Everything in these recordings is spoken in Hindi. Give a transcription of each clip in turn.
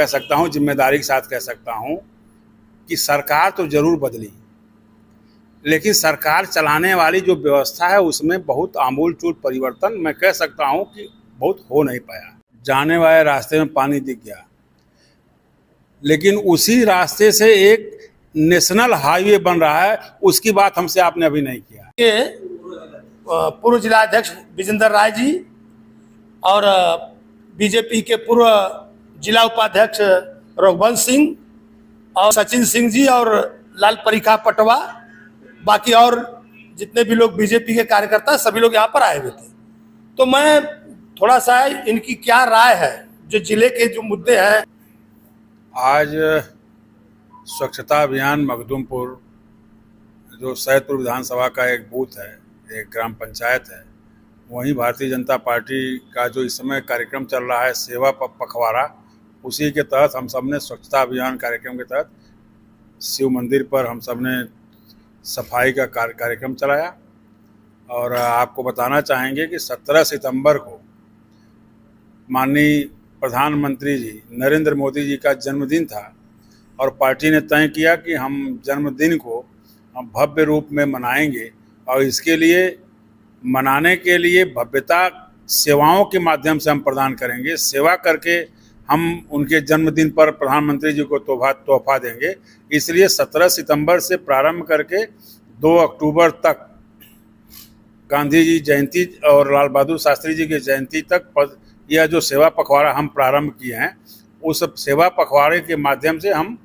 कह सकता हूँ, जिम्मेदारी के साथ कह सकता हूँ कि सरकार तो जरूर बदली, लेकिन सरकार चलाने वाली जो व्यवस्था है उसमें बहुत आमूलचूल परिवर्तन मैं कह सकता हूँ कि बहुत हो नहीं पाया। जाने वाले रास्ते में पानी दिख गया, लेकिन उसी रास्ते से एक नेशनल हाईवे बन रहा है, उसकी बात हमसे आपने अभी नहीं किया। पूर्व जिलाध्यक्ष विजेंद्र राय जी और बीजेपी के पूर्व जिला उपाध्यक्ष रघुवंश सिंह और सचिन सिंह जी और लाल परिखा पटवा, बाकी और जितने भी लोग बीजेपी के कार्यकर्ता सभी लोग यहाँ पर आए हुए थे। तो मैं थोड़ा सा इनकी क्या राय है जो जिले के जो मुद्दे हैं। आज स्वच्छता अभियान मखदूमपुर, जो सैदपुर विधानसभा का एक बूथ है, एक ग्राम पंचायत है, वहीं भारतीय जनता पार्टी का जो इस समय कार्यक्रम चल रहा है सेवा पखवाड़ा, उसी के तहत हम सब ने स्वच्छता अभियान कार्यक्रम के तहत शिव मंदिर पर हम सब ने सफाई का कार्यक्रम चलाया। और आपको बताना चाहेंगे कि 17 सितंबर को माननीय प्रधानमंत्री जी नरेंद्र मोदी जी का जन्मदिन था और पार्टी ने तय किया कि हम जन्मदिन को हम भव्य रूप में मनाएंगे और इसके लिए मनाने के लिए भव्यता सेवाओं के माध्यम से हम प्रदान करेंगे। सेवा करके हम उनके जन्मदिन पर प्रधानमंत्री जी को तोहफा देंगे। इसलिए 17 सितंबर से प्रारंभ करके 2 अक्टूबर तक गांधी जी जयंती और लाल बहादुर शास्त्री जी की जयंती तक यह जो सेवा पखवाड़ा हम प्रारंभ किए हैं, उस सेवा पखवाड़े के माध्यम से हम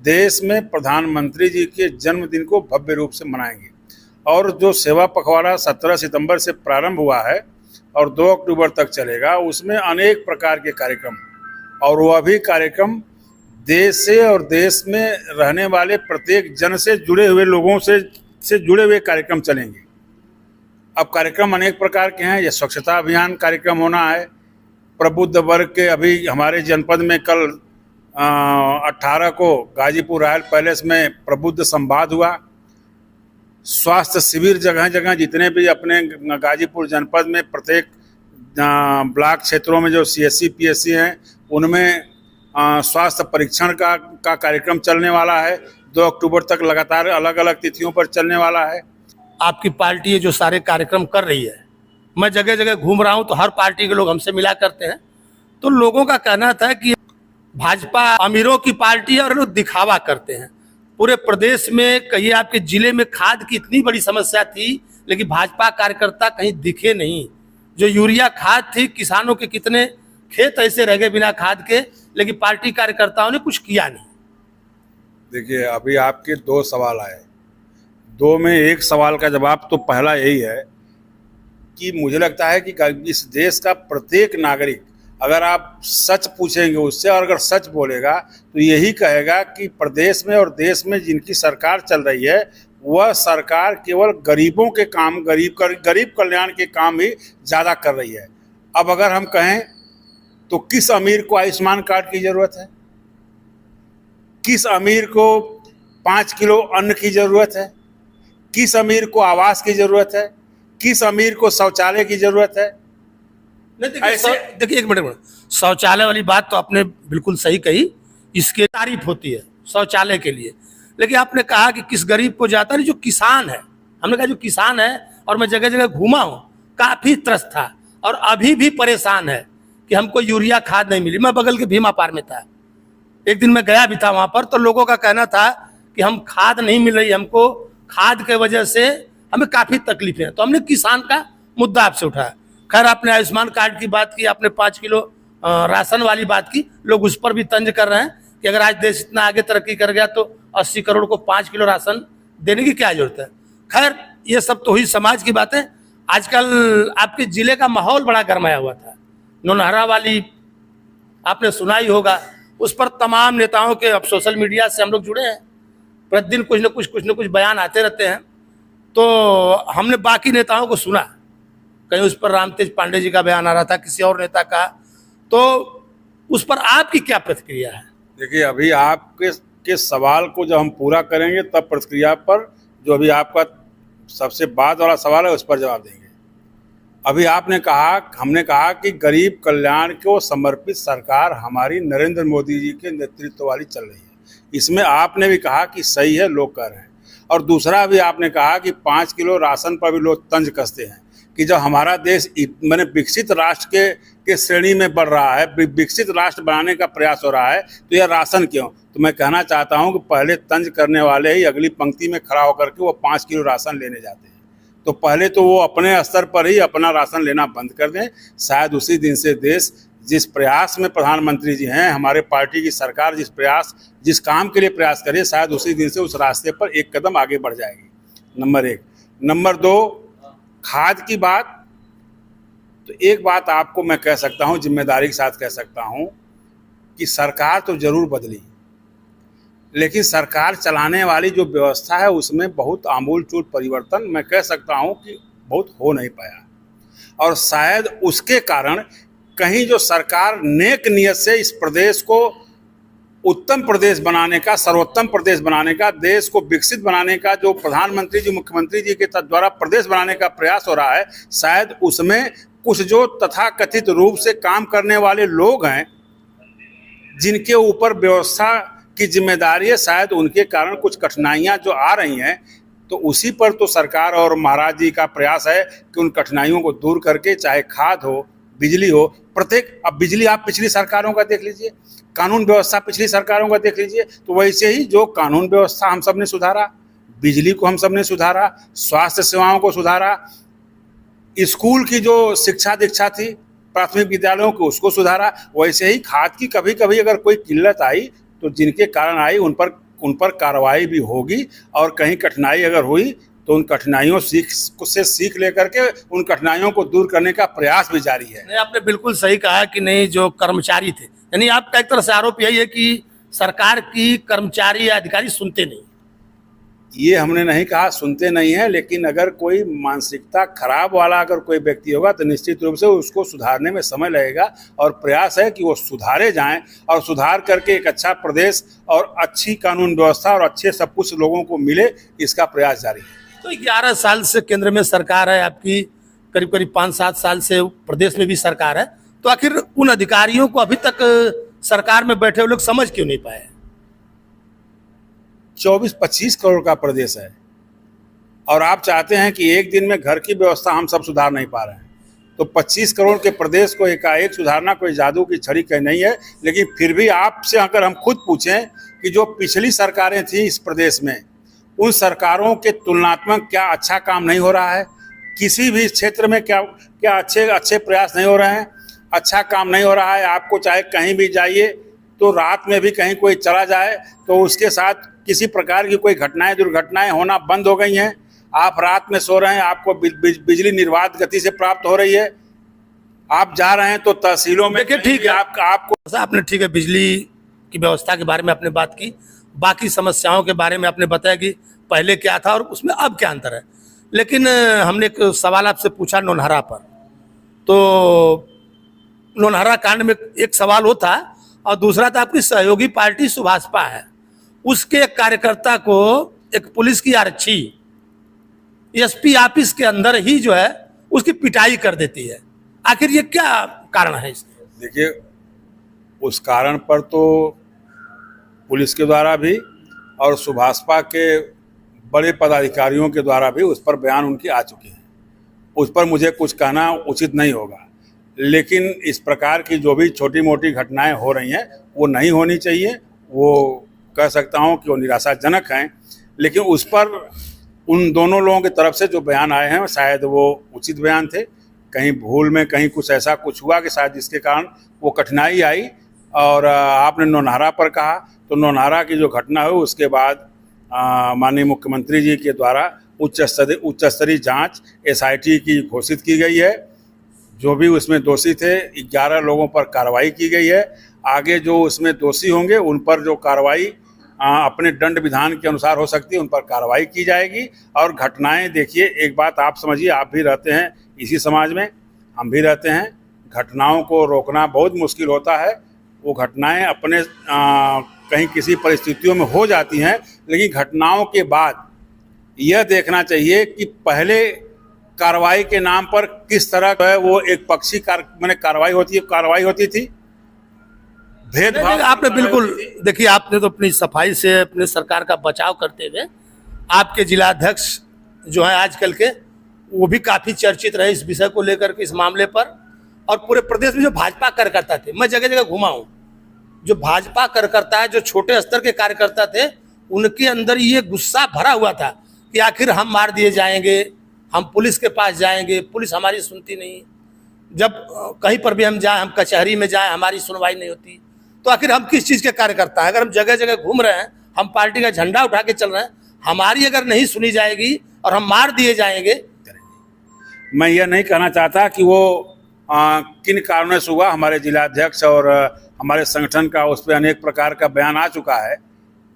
देश में प्रधानमंत्री जी के जन्मदिन को भव्य रूप से मनाएंगे। और जो सेवा पखवाड़ा 17 सितंबर से प्रारंभ हुआ है और 2 अक्टूबर तक चलेगा, उसमें अनेक प्रकार के कार्यक्रम और वह भी कार्यक्रम देश से और देश में रहने वाले प्रत्येक जन से जुड़े हुए लोगों से जुड़े हुए कार्यक्रम चलेंगे। अब कार्यक्रम अनेक प्रकार के हैं। यह स्वच्छता अभियान कार्यक्रम होना है। प्रबुद्ध वर्ग के अभी हमारे जनपद में कल 18 को गाजीपुर रॉयल पैलेस में प्रबुद्ध संवाद हुआ। स्वास्थ्य शिविर जगह जगह जितने भी अपने गाजीपुर जनपद में प्रत्येक ब्लॉक क्षेत्रों में जो CSC PSC हैं उनमें स्वास्थ्य परीक्षण का कार्यक्रम चलने वाला है। 2 अक्टूबर तक लगातार अलग अलग तिथियों पर चलने वाला है। आपकी पार्टी जो सारे कार्यक्रम कर रही है, मैं जगह जगह घूम रहा हूं तो हर पार्टी के लोग हमसे मिला करते हैं, तो लोगों का कहना था कि भाजपा अमीरों की पार्टी है और लोग दिखावा करते हैं। पूरे प्रदेश में कहीं आपके जिले में खाद की इतनी बड़ी समस्या थी, लेकिन भाजपा कार्यकर्ता कहीं दिखे नहीं। जो यूरिया खाद थी, किसानों के कितने खेत ऐसे रह गए बिना खाद के, लेकिन पार्टी कार्यकर्ताओं ने कुछ किया नहीं। देखिए, अभी आपके 2 सवाल आए, 2 में एक सवाल का जवाब तो पहला यही है कि मुझे लगता है कि इस देश का प्रत्येक नागरिक अगर आप सच पूछेंगे उससे और अगर सच बोलेगा तो यही कहेगा कि प्रदेश में और देश में जिनकी सरकार चल रही है वह सरकार केवल गरीबों के काम, गरीब कल्याण के काम ही ज़्यादा कर रही है। अब अगर हम कहें तो किस अमीर को आयुष्मान कार्ड की ज़रूरत है? किस अमीर को 5 किलो अन्न की ज़रूरत है? किस अमीर को आवास की ज़रूरत है? किस अमीर को शौचालय की ज़रूरत है? देखिए एक मिनट, शौचालय वाली बात तो आपने बिल्कुल सही कही, इसकी तारीफ होती है शौचालय के लिए, लेकिन आपने कहा कि किस गरीब को जाता नहीं, जो किसान है। हमने कहा जो किसान है, और मैं जगह जगह घूमा हूँ, काफ़ी त्रस्त था और अभी भी परेशान है कि हमको यूरिया खाद नहीं मिली। मैं बगल के भीमा पार में था, एक दिन मैं गया भी था वहाँ पर, तो लोगों का कहना था कि हम खाद नहीं मिल रही, हमको खाद के वजह से हमें काफ़ी तकलीफें हैं। तो हमने किसान का मुद्दा आपसे उठाया। खैर, आपने आयुष्मान कार्ड की बात की, आपने 5 किलो राशन वाली बात की, लोग उस पर भी तंज कर रहे हैं कि अगर आज देश इतना आगे तरक्की कर गया तो 80 करोड़ को 5 किलो राशन देने की क्या जरूरत है। खैर, ये सब तो हुई समाज की बातें। आजकल आपके जिले का माहौल बड़ा गरमाया हुआ था। नौनहरा वाली आपने सुना ही होगा, उस पर तमाम नेताओं के, अब सोशल मीडिया से हम लोग जुड़े हैं, प्रतिदिन कुछ न कुछ बयान आते रहते हैं। तो हमने बाकी नेताओं को सुना, कहीं उस पर रामतेज पांडे जी का बयान आ रहा था, किसी और नेता का, तो उस पर आपकी क्या प्रतिक्रिया है? देखिए, अभी आपके सवाल को जब हम पूरा करेंगे तब प्रतिक्रिया पर, जो अभी आपका सबसे बाद वाला सवाल है उस पर जवाब देंगे। अभी हमने कहा कि गरीब कल्याण को समर्पित सरकार हमारी नरेंद्र मोदी जी के नेतृत्व वाली चल रही है। इसमें आपने भी कहा कि सही है, लोग कह रहे हैं। और दूसरा भी आपने कहा कि 5 किलो राशन पर भी लोग तंज कसते हैं कि जब हमारा देश मैंने विकसित राष्ट्र के श्रेणी में बढ़ रहा है, विकसित राष्ट्र बनाने का प्रयास हो रहा है, तो यह राशन क्यों? तो मैं कहना चाहता हूं कि पहले तंज करने वाले ही अगली पंक्ति में खड़ा होकर के वो 5 किलो राशन लेने जाते हैं। तो पहले तो वो अपने स्तर पर ही अपना राशन लेना बंद कर दें। शायद उसी दिन से देश जिस प्रयास में प्रधानमंत्री जी हैं, हमारे पार्टी की सरकार जिस काम के लिए प्रयास करे, शायद उसी दिन से उस रास्ते पर एक कदम आगे बढ़ जाएगी। नंबर 1। नंबर 2, खाद की बात। तो एक बात आपको मैं कह सकता हूं, जिम्मेदारी के साथ कह सकता हूं कि सरकार तो जरूर बदली, लेकिन सरकार चलाने वाली जो व्यवस्था है उसमें बहुत आमूलचूल परिवर्तन मैं कह सकता हूं कि बहुत हो नहीं पाया। और शायद उसके कारण कहीं जो सरकार नेक नियत से इस प्रदेश को उत्तम प्रदेश बनाने का, सर्वोत्तम प्रदेश बनाने का, देश को विकसित बनाने का जो प्रधानमंत्री जी, मुख्यमंत्री जी के द्वारा प्रदेश बनाने का प्रयास हो रहा है, शायद उसमें कुछ जो तथाकथित रूप से काम करने वाले लोग हैं, जिनके ऊपर व्यवस्था की जिम्मेदारी है, शायद उनके कारण कुछ कठिनाइयां जो आ रही हैं, तो उसी पर तो सरकार और महाराज जी का प्रयास है कि उन कठिनाइयों को दूर करके, चाहे खाद हो, बिजली हो, अब बिजली आप पिछली सरकारों का देख लीजिए, कानून व्यवस्था पिछली सरकारों का देख लीजिए, तो वैसे ही जो कानून व्यवस्था हम सब ने सुधारा, बिजली को हम सब ने सुधारा, स्वास्थ्य सेवाओं को सुधारा, स्कूल की जो शिक्षा दीक्षा थी प्राथमिक विद्यालयों की उसको सुधारा, वैसे ही खाद की कभी कभी अगर कोई किल्लत आई तो जिनके कारण आई उन पर कार्रवाई भी होगी। और कहीं कठिनाई अगर हुई तो उन कठिनाइयों से सीख लेकर के उन कठिनाइयों को दूर करने का प्रयास भी जारी है। नहीं, आपने बिल्कुल सही कहा कि नहीं, जो कर्मचारी थे, यानी आपका एक तरह से आरोप यही है कि सरकार की कर्मचारी या अधिकारी सुनते नहीं। ये हमने नहीं कहा सुनते नहीं है, लेकिन अगर कोई मानसिकता खराब वाला अगर कोई व्यक्ति होगा तो निश्चित रूप से उसको सुधारने में समय लगेगा। और प्रयास है कि वो सुधारे जाएं और सुधार करके एक अच्छा प्रदेश और अच्छी कानून व्यवस्था और अच्छे सब कुछ लोगों को मिले, इसका प्रयास जारी है। तो 11 साल से केंद्र में सरकार है आपकी, करीब करीब 5-7 साल से प्रदेश में भी सरकार है, तो आखिर उन अधिकारियों को अभी तक सरकार में बैठे हुए लोग समझ क्यों नहीं पाए? 24-25 करोड़ का प्रदेश है और आप चाहते हैं कि एक दिन में घर की व्यवस्था हम सब सुधार नहीं पा रहे हैं, तो 25 करोड़ के प्रदेश को एकाएक सुधारना कोई जादू की छड़ी का नहीं है। लेकिन फिर भी आपसे अगर हम खुद पूछें कि जो पिछली सरकारें थी इस प्रदेश में, उन सरकारों के तुलनात्मक क्या अच्छा काम नहीं हो रहा है? किसी भी क्षेत्र में क्या अच्छे प्रयास नहीं हो रहे हैं? अच्छा काम नहीं हो रहा है। आपको चाहे कहीं भी जाइए तो रात में भी कहीं कोई चला जाए तो उसके साथ किसी प्रकार की कोई दुर्घटनाएं होना बंद हो गई हैं। आप रात में सो रहे हैं, आपको बिजली निर्बाध गति से प्राप्त हो रही है। आप जा रहे हैं तो तहसीलों में, देखिए ठीक है, आपने ठीक है बिजली की व्यवस्था के बारे में आपने बात की, बाकी समस्याओं के बारे में आपने बताया कि पहले क्या था और उसमें अब क्या अंतर है। लेकिन हमने एक सवाल आपसे पूछा नौनहरा पर, तो नौनहरा कांड में एक सवाल वो था और दूसरा था आपकी सहयोगी पार्टी सुभाषपा है, उसके एक कार्यकर्ता को एक पुलिस की आरक्षी एसपी ऑफिस के अंदर ही जो है उसकी पिटाई कर देती है। आखिर ये क्या कारण है इसका? देखिए, उस कारण पर तो पुलिस के द्वारा भी और सुभाषपा के बड़े पदाधिकारियों के द्वारा भी उस पर बयान उनके आ चुके हैं। उस पर मुझे कुछ कहना उचित नहीं होगा, लेकिन इस प्रकार की जो भी छोटी मोटी घटनाएं हो रही हैं वो नहीं होनी चाहिए। वो कह सकता हूं कि वो निराशाजनक हैं, लेकिन उस पर उन दोनों लोगों की तरफ से जो बयान आए हैं शायद वो उचित बयान थे। कहीं भूल में कहीं कुछ ऐसा कुछ हुआ कि शायद जिसके कारण वो कठिनाई आई। और आपने नौनहरा पर कहा, तो नौनहरा की जो घटना हुई उसके बाद माननीय मुख्यमंत्री जी के द्वारा उच्च स्तरीय जांच SIT की घोषित की गई है। जो भी उसमें दोषी थे 11 लोगों पर कार्रवाई की गई है। आगे जो उसमें दोषी होंगे उन पर जो कार्रवाई अपने दंड विधान के अनुसार हो सकती है, उन पर कार्रवाई की जाएगी। और घटनाएं देखिए, एक बात आप समझिए, आप भी रहते हैं इसी समाज में, हम भी रहते हैं, घटनाओं को रोकना बहुत मुश्किल होता है। वो घटनाएं अपने कहीं किसी परिस्थितियों में हो जाती हैं, लेकिन घटनाओं के बाद यह देखना चाहिए कि पहले कार्रवाई के नाम पर किस तरह जो है वो एक पक्षी कार्रवाई होती थी, भेदभाव। आपने बिल्कुल देखिए, आपने तो अपनी सफाई से अपने सरकार का बचाव करते हुए आपके जिलाध्यक्ष जो है आजकल के, वो भी काफी चर्चित रहे इस विषय को लेकर के, इस मामले पर। और पूरे प्रदेश में जो भाजपा कार्यकर्ता थे, मैं जगह जगह घुमा हूँ, जो भाजपा कार्यकर्ता है, जो छोटे स्तर के कार्यकर्ता थे, उनके अंदर ये गुस्सा भरा हुआ था कि आखिर हम मार दिए जाएंगे, हम पुलिस के पास जाएंगे, पुलिस हमारी सुनती नहीं, जब कहीं पर भी हम जाएं, हम कचहरी में जाएं, हमारी सुनवाई नहीं होती, तो आखिर हम किस चीज़ के कार्यकर्ता हैं? अगर हम जगह जगह घूम रहे हैं, हम पार्टी का झंडा उठा के चल रहे हैं, हमारी अगर नहीं सुनी जाएगी और हम मार दिए जाएंगे। मैं यह नहीं कहना चाहता कि वो किन कारणों से हुआ। हमारे जिलाध्यक्ष और हमारे संगठन का उस पर अनेक प्रकार का बयान आ चुका है।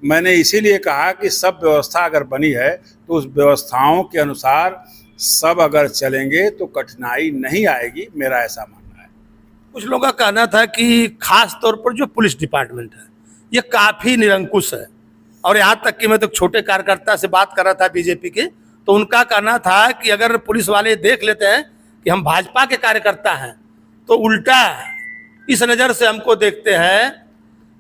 मैंने इसीलिए कहा कि सब व्यवस्था अगर बनी है तो उस व्यवस्थाओं के अनुसार सब अगर चलेंगे तो कठिनाई नहीं आएगी, मेरा ऐसा मानना है। कुछ लोगों का कहना था कि खास तौर पर जो पुलिस डिपार्टमेंट है ये काफ़ी निरंकुश है, और यहाँ तक कि मैं तो छोटे कार्यकर्ता से बात कर रहा था बीजेपी के, तो उनका कहना था कि अगर पुलिस वाले देख लेते हैं कि हम भाजपा के कार्यकर्ता हैं तो उल्टा इस नज़र से हमको देखते हैं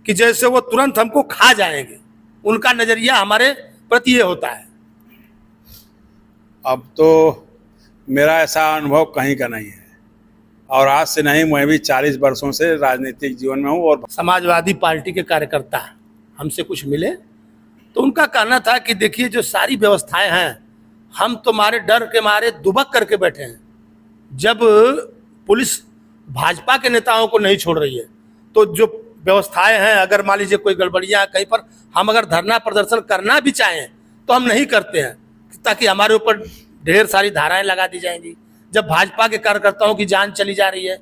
कि जैसे वो तुरंत हमको खा जाएंगे। उनका नज़रिया हमारे प्रति ये होता है। अब तो मेरा ऐसा अनुभव कहीं का नहीं है, और आज से नहीं, मैं भी 40 वर्षों से राजनीतिक जीवन में हूँ। और समाजवादी पार्टी के कार्यकर्ता हमसे कुछ मिले तो उनका कहना था कि देखिए जो सारी व्यवस्थाएं हैं, हम तुम्हारे डर के मारे दुबक करके बैठे हैं। जब पुलिस भाजपा के नेताओं को नहीं छोड़ रही है तो जो व्यवस्थाएं हैं, अगर मान लीजिए कोई गड़बड़ियां कहीं पर, हम अगर धरना प्रदर्शन करना भी चाहें तो हम नहीं करते हैं, ताकि हमारे ऊपर ढेर सारी धाराएं लगा दी जाएंगी। जब भाजपा के कार्यकर्ताओं की जान चली जा रही है,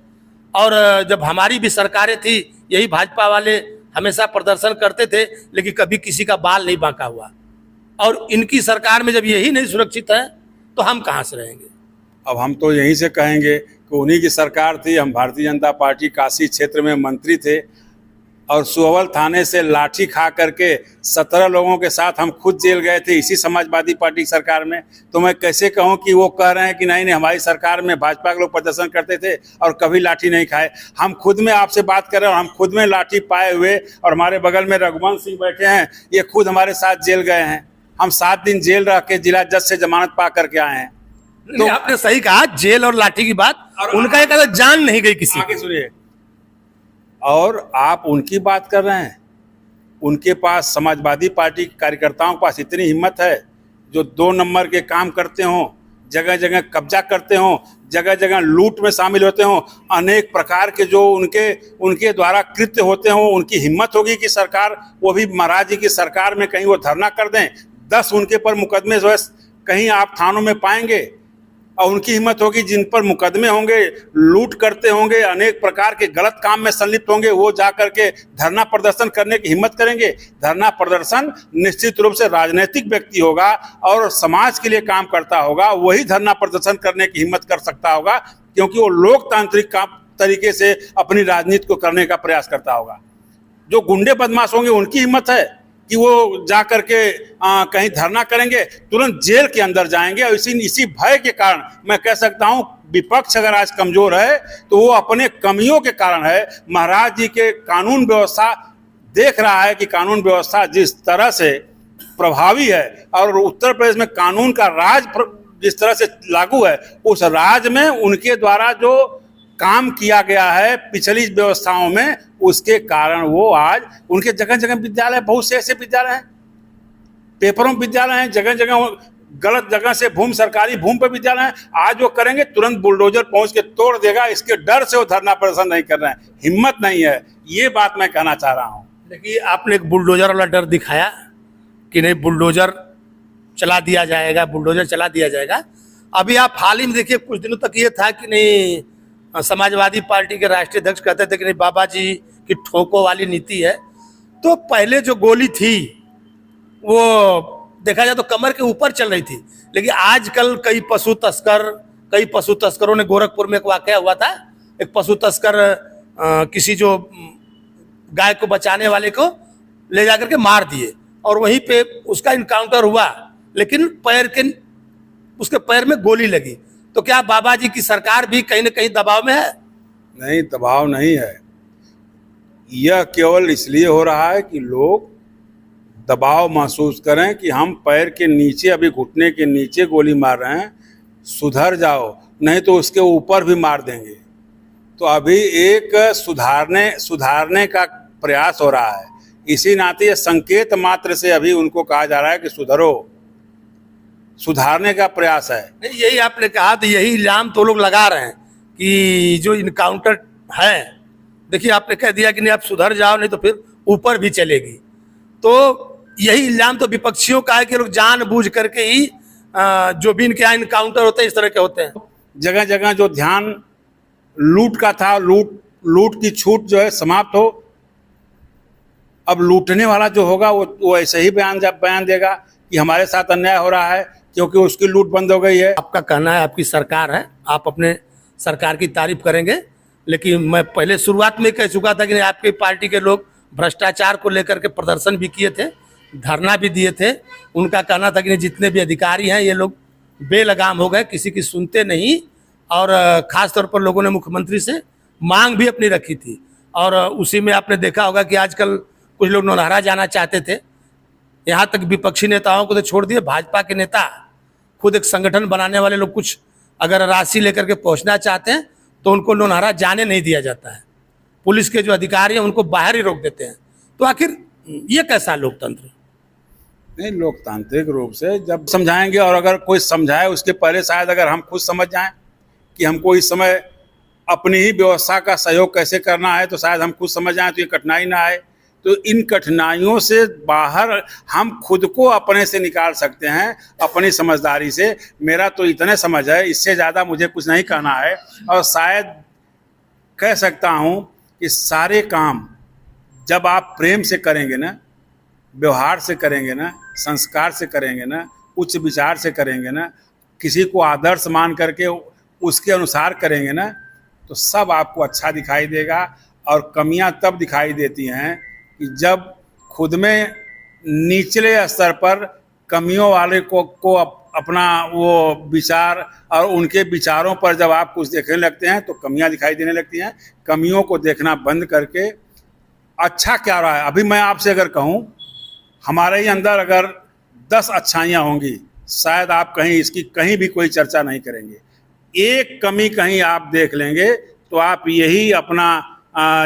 और जब हमारी भी सरकारें थी, यही भाजपा वाले हमेशा प्रदर्शन करते थे, लेकिन कभी किसी का बाल नहीं बांका हुआ, और इनकी सरकार में जब यही नहीं सुरक्षित है तो हम कहाँ से रहेंगे? अब हम तो यहीं से कहेंगे कि उन्हीं की सरकार थी। हम भारतीय जनता पार्टी काशी क्षेत्र में मंत्री थे, और सुअवल थाने से लाठी खा करके 17 लोगों के साथ हम खुद जेल गए थे इसी समाजवादी पार्टी की सरकार में। तो मैं कैसे कहूं कि वो कह रहे हैं कि नहीं नहीं, हमारी सरकार में भाजपा के लोग प्रदर्शन करते थे और कभी लाठी नहीं खाए। हम खुद में आपसे बात कर रहे हैं और हम खुद में लाठी पाए हुए, और हमारे बगल में रघुवंश सिंह बैठे हैं, ये खुद हमारे साथ जेल गए हैं। हम 7 दिन जेल रह के जिला जज से जमानत पा करके आए हैं। तो आपने सही कहा, जेल और लाठी की बात, उनका एक जान नहीं गई किसी की। सुनिए, और आप उनकी बात कर रहे हैं, उनके पास समाजवादी पार्टी के कार्यकर्ताओं के पास इतनी हिम्मत है जो 2 नंबर के काम करते हों, जगह जगह कब्जा करते हों, जगह जगह लूट में शामिल होते हों, अनेक प्रकार के जो उनके द्वारा कृत्य होते हों, उनकी हिम्मत होगी कि सरकार, वो भी महाराज जी की सरकार में कहीं वो धरना कर दें। 10 उनके पर मुकदमे जो है कहीं आप थानों में पाएंगे, और उनकी हिम्मत होगी जिन पर मुकदमे होंगे, लूट करते होंगे, अनेक प्रकार के गलत काम में संलिप्त होंगे, वो जा करके धरना प्रदर्शन करने की हिम्मत करेंगे। धरना प्रदर्शन निश्चित रूप से राजनीतिक व्यक्ति होगा और समाज के लिए काम करता होगा, वही धरना प्रदर्शन करने की हिम्मत कर सकता होगा, क्योंकि वो लोकतांत्रिक तरीके से अपनी राजनीति को करने का प्रयास करता होगा। जो गुंडे बदमाश होंगे उनकी हिम्मत है कि वो जा करके कहीं धरना करेंगे, तुरंत जेल के अंदर जाएंगे। और इसी भय के कारण मैं कह सकता हूं, विपक्ष अगर आज कमजोर है तो वो अपने कमियों के कारण है। महाराज जी के कानून व्यवस्था देख रहा है कि कानून व्यवस्था जिस तरह से प्रभावी है, और उत्तर प्रदेश में कानून का राज जिस तरह से लागू है, उस राज में उनके द्वारा जो काम किया गया है पिछली व्यवस्थाओं में, उसके कारण वो आज उनके जगह जगह विद्यालय, बहुत से ऐसे विद्यालय हैं, पेपरों विद्यालय हैं, जगह जगह गलत जगह से सरकारी भूमि पर विद्यालय हैं। आज वो करेंगे तुरंत बुलडोजर पहुंच के तोड़ देगा, इसके डर से वो धरना प्रदर्शन नहीं कर रहे हैं, हिम्मत नहीं है। ये बात मैं कहना चाह रहा हूँ। देखिए, आपने एक बुलडोजर वाला डर दिखाया कि नहीं बुलडोजर चला दिया जाएगा, बुलडोजर चला दिया जाएगा। अभी आप हाल ही में देखिए, कुछ दिनों तक ये था कि नहीं, समाजवादी पार्टी के राष्ट्रीय अध्यक्ष कहते थे कि नहीं बाबा जी की ठोको वाली नीति है। तो पहले जो गोली थी वो देखा जाए तो कमर के ऊपर चल रही थी, लेकिन आजकल कई पशु तस्करों ने, गोरखपुर में एक वाकया हुआ था, एक पशु तस्कर किसी जो गाय को बचाने वाले को ले जाकर के मार दिए, और वहीं पे उसका इनकाउंटर हुआ, लेकिन उसके पैर में गोली लगी। तो क्या बाबा जी की सरकार भी कहीं ना कहीं दबाव में है? नहीं, दबाव नहीं है। यह केवल इसलिए हो रहा है कि लोग दबाव महसूस करें कि हम पैर के नीचे, अभी घुटने के नीचे गोली मार रहे हैं, सुधर जाओ, नहीं तो उसके ऊपर भी मार देंगे। तो अभी एक सुधारने का प्रयास हो रहा है। इसी नाते ये संकेत मात्र से अभी उनको कहा जा रहा है कि सुधरो, सुधारने का प्रयास है। नहीं, यही आपने कहा, तो यही इल्जाम तो लोग लगा रहे हैं कि जो इनकाउंटर है, देखिए आपने कह दिया कि नहीं आप सुधर जाओ, नहीं तो फिर ऊपर भी चलेगी। तो यही इल्जाम तो विपक्षियों का है कि लोग जानबूझ करके ही जो भी इनके यहाँ इनकाउंटर होते हैं इस तरह के होते हैं। जगह जगह जो ध्यान लूट का था, लूट की छूट जो है समाप्त हो। अब लूटने वाला जो होगा वो ऐसे ही बयान देगा कि हमारे साथ अन्याय हो रहा है क्योंकि उसकी लूट बंद हो गई है। आपका कहना है आपकी सरकार है, आप अपने सरकार की तारीफ करेंगे, लेकिन मैं पहले शुरुआत में कह चुका था कि आपकी पार्टी के लोग भ्रष्टाचार को लेकर के प्रदर्शन भी किए थे, धरना भी दिए थे। उनका कहना था कि जितने भी अधिकारी हैं ये लोग बेलगाम हो गए, किसी की सुनते नहीं, और खास तौर पर लोगों ने मुख्यमंत्री से मांग भी अपनी रखी थी। और उसी में आपने देखा होगा कि आजकल कुछ लोग नौनहरा जाना चाहते थे, यहाँ तक विपक्षी नेताओं को तो छोड़ दिए, भाजपा के नेता खुद एक संगठन बनाने वाले लोग कुछ अगर राशि लेकर के पहुँचना चाहते हैं तो उनको नौनहरा जाने नहीं दिया जाता है। पुलिस के जो अधिकारी हैं उनको बाहर ही रोक देते हैं। तो आखिर ये कैसा लोकतंत्र? नहीं, लोकतांत्रिक रूप से जब समझाएंगे, और अगर कोई समझाए उसके पहले शायद अगर हम खुद समझ जाएं कि हमको इस समय अपनी ही व्यवस्था का सहयोग कैसे करना है, तो शायद हम खुद समझ जाएं तो ये कठिनाई ना आए। तो इन कठिनाइयों से बाहर हम खुद को अपने से निकाल सकते हैं अपनी समझदारी से। मेरा तो इतने समझ है, इससे ज़्यादा मुझे कुछ नहीं कहना है। और शायद कह सकता हूँ कि सारे काम जब आप प्रेम से करेंगे ना, व्यवहार से करेंगे ना, संस्कार से करेंगे ना, उच्च विचार से करेंगे ना, किसी को आदर्श मान करके उसके अनुसार करेंगे ना, तो सब आपको अच्छा दिखाई देगा। और कमियां तब दिखाई देती हैं कि जब खुद में निचले स्तर पर कमियों वाले को अपना वो विचार और उनके विचारों पर जब आप कुछ देखने लगते हैं तो कमियां दिखाई देने लगती हैं। कमियों को देखना बंद करके अच्छा क्या रहा है, अभी मैं आपसे अगर कहूँ हमारे ही अंदर अगर 10 अच्छाइयाँ होंगी, शायद आप कहीं इसकी कहीं भी कोई चर्चा नहीं करेंगे। एक कमी कहीं आप देख लेंगे तो आप यही अपना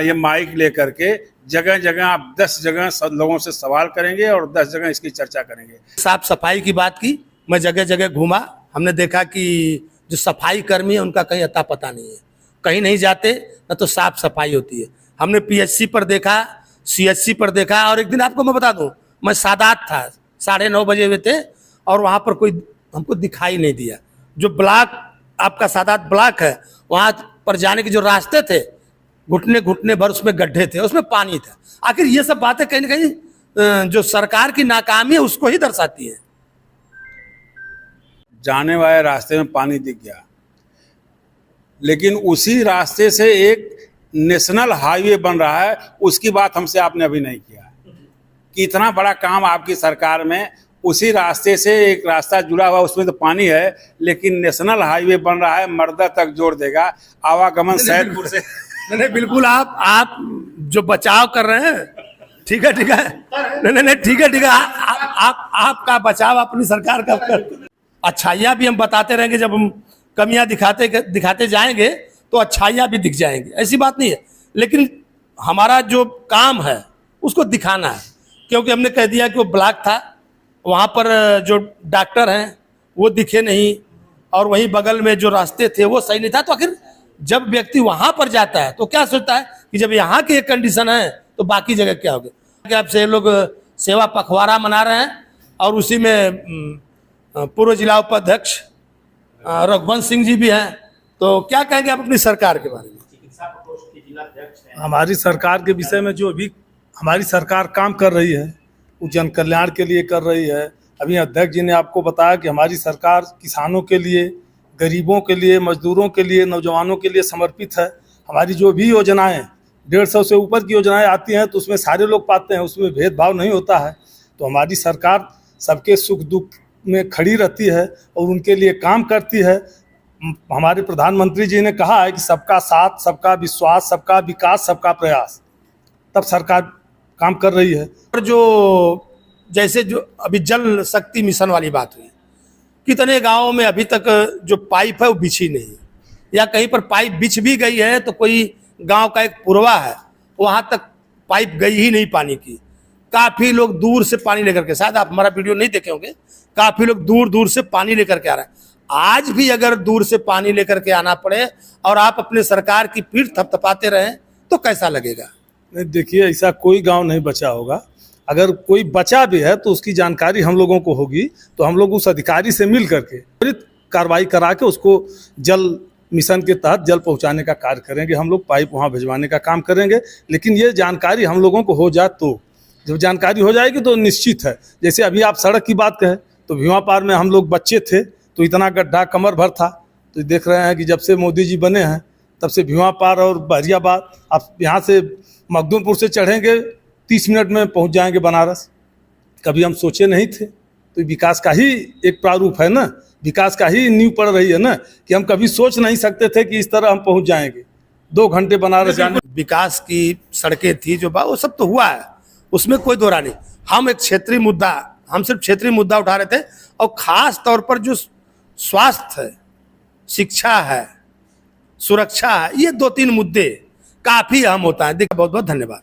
ये माइक लेकर के जगह जगह आप 10 जगह लोगों से सवाल करेंगे और 10 जगह इसकी चर्चा करेंगे। साफ सफाई की बात की, मैं जगह जगह घूमा, हमने देखा कि जो सफाई कर्मी है उनका कहीं अता पता नहीं है, कहीं नहीं जाते, न तो साफ सफाई होती है। हमने PHC पर देखा, CHC पर देखा, और एक दिन आपको मैं बता दूं, मैं सादात था, 9:30 बजे हुए थे, और वहाँ पर कोई हमको दिखाई नहीं दिया। जो ब्लॉक आपका सादात ब्लॉक है, वहाँ पर जाने के जो रास्ते थे, घुटने भर उसमें गड्ढे थे, उसमें पानी था। आखिर ये सब बातें कहीं ना कहीं जो सरकार की नाकामी है उसको ही दर्शाती है। जाने वाले रास्ते में पानी दिख गया, लेकिन उसी रास्ते से एक नेशनल हाईवे बन रहा है, उसकी बात हमसे आपने अभी नहीं किया कि इतना बड़ा काम आपकी सरकार में, उसी रास्ते से एक रास्ता जुड़ा हुआ, उसमें तो पानी है, लेकिन नेशनल हाईवे बन रहा है, मर्दा तक जोड़ देगा आवागमन सैदपुर से। नहीं, बिल्कुल आप जो बचाव कर रहे हैं, ठीक है, नहीं, ठीक है, आपका बचाव अपनी सरकार का कर। अच्छाइयाँ भी हम बताते रहेंगे, जब हम कमियाँ दिखाते जाएंगे तो अच्छाइयाँ भी दिख जाएंगी, ऐसी बात नहीं है। लेकिन हमारा जो काम है उसको दिखाना है, क्योंकि हमने कह दिया कि वो ब्लॉक था, वहाँ पर जो डॉक्टर हैं वो दिखे नहीं, और वहीं बगल में जो रास्ते थे वो सही नहीं था। तो आखिर जब व्यक्ति वहाँ पर जाता है तो क्या सोचता है कि जब यहाँ की एक कंडीशन है तो बाकी जगह क्या होगी। कि आपसे लोग सेवा पखवाड़ा मना रहे हैं, और उसी में पूर्व जिला उपाध्यक्ष रघुवंश सिंह जी भी हैं, तो क्या कहेंगे आप अपनी सरकार के बारे में? हमारी सरकार के विषय में जो अभी हमारी सरकार काम कर रही है वो जन कल्याण के लिए कर रही है। अभी अध्यक्ष जी ने आपको बताया कि हमारी सरकार किसानों के लिए, गरीबों के लिए, मजदूरों के लिए, नौजवानों के लिए समर्पित है। हमारी जो भी योजनाएं 150 से ऊपर की योजनाएं आती हैं तो उसमें सारे लोग पाते हैं, उसमें भेदभाव नहीं होता है। तो हमारी सरकार सबके सुख दुख में खड़ी रहती है और उनके लिए काम करती है। हमारे प्रधानमंत्री जी ने कहा है कि सबका साथ, सबका विश्वास, सबका विकास, सबका प्रयास, तब सरकार काम कर रही है। और जो जैसे जो अभी जल शक्ति मिशन वाली बात हुई, कितने गांवों में अभी तक जो पाइप है वो बिछी नहीं है, या कहीं पर पाइप बिछ भी गई है तो कोई गांव का एक पुरवा है वहां तक पाइप गई ही नहीं पानी की। काफी लोग दूर से पानी लेकर के, शायद आप हमारा वीडियो नहीं देखे होंगे, काफी लोग दूर दूर से पानी लेकर के आ रहे हैं। आज भी अगर दूर से पानी लेकर के आना पड़े और आप अपने सरकार की पीठ थपथपाते रहें तो कैसा लगेगा? नहीं, देखिए ऐसा कोई गांव नहीं बचा होगा। अगर कोई बचा भी है तो उसकी जानकारी हम लोगों को होगी, तो हम लोग उस अधिकारी से मिल करके त्वरित कार्रवाई करा के उसको जल मिशन के तहत जल पहुंचाने का कार्य करेंगे। हम लोग पाइप वहां भिजवाने का काम करेंगे, लेकिन ये जानकारी हम लोगों को हो जाए तो, जब जानकारी हो जाएगी तो निश्चित है। जैसे अभी आप सड़क की बात कहें तो भीमा पार में हम लोग बच्चे थे तो इतना गड्ढा कमर भर था, तो देख रहे हैं कि जब से मोदी जी बने हैं तब से भीमा पार और बहरियाबाद, आप यहाँ से मखदूमपुर से चढ़ेंगे 30 मिनट में पहुँच जाएंगे बनारस। कभी हम सोचे नहीं थे, तो विकास का ही एक प्रारूप है ना, विकास का ही नींव पड़ रही है ना, कि हम कभी सोच नहीं सकते थे कि इस तरह हम पहुँच जाएंगे 2 घंटे बनारस जाने। विकास की सड़कें थी जो वो सब तो हुआ है, उसमें कोई दो राय नहीं। हम सिर्फ क्षेत्रीय मुद्दा उठा रहे थे, और खास तौर पर जो स्वास्थ्य है, शिक्षा है, सुरक्षा है, ये 2-3 मुद्दे काफी अहम होता है। देखिए, बहुत बहुत धन्यवाद।